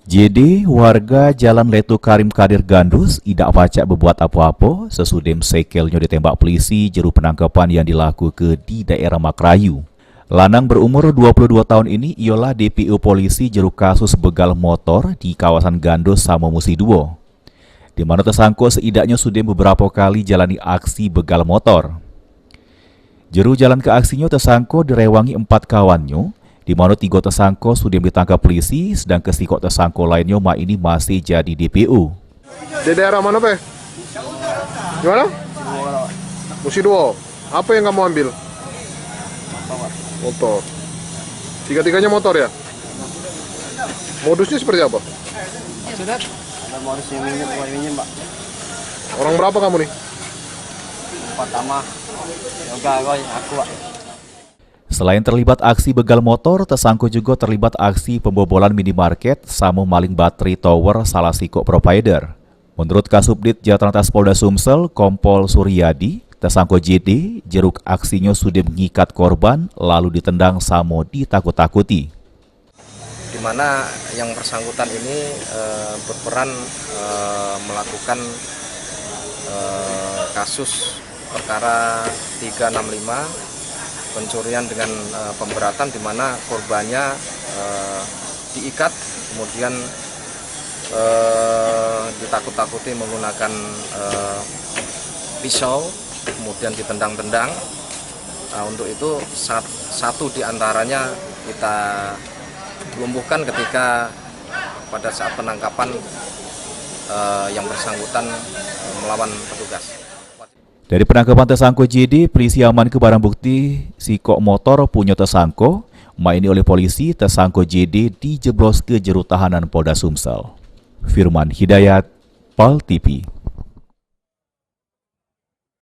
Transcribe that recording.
JD, warga Jalan Letu Karim Kadir Gandus, tidak pacak berbuat apa-apa sesudem sekelnya ditembak polisi jeru penangkapan yang dilakukan di daerah Makrayu. Lanang berumur 22 tahun ini ialah DPO polisi jeru kasus begal motor di kawasan Gandus sama Musi 2, di mana tersangka setidaknya sudah beberapa kali jalani aksi begal motor. Jeru jalan ke aksinya tersangka direwangi 4 kawannya, di mana 3 tersangka sudah ditangkap polisi, sedang kesikok tersangka lainnya ini masih jadi DPO. Di daerah mana, Pe? Gimana? Musi 2. Apa yang kamu ambil? Motor. Tiga-tiganya motor ya? Modusnya seperti apa? Sudah. Ada modus yang minjem, Pak. Orang berapa kamu nih? Pertama, yoga, aku, Pak. Selain terlibat aksi begal motor, tersangka juga terlibat aksi pembobolan minimarket sama maling baterai tower salah sikok provider. Menurut Kasubdit Jatlantas Polda Sumsel, Kompol Suryadi, tersangka JD jeruk aksinya sudah mengikat korban lalu ditendang sama ditakut-takuti. Di mana yang bersangkutan ini berperan melakukan kasus perkara 365 pencurian dengan pemberatan, di mana korbannya diikat kemudian ditakut-takuti menggunakan pisau, kemudian ditendang-tendang. Nah, untuk itu satu di antaranya kita lumpuhkan ketika pada saat penangkapan yang bersangkutan melawan petugas. Dari penangkapan tersangka JD, polisi aman ke barang bukti sikok motor punya tersangka, ini oleh polisi tersangka JD dijeblos ke jeru tahanan Polda Sumsel. Firman Hidayat, PAL TV.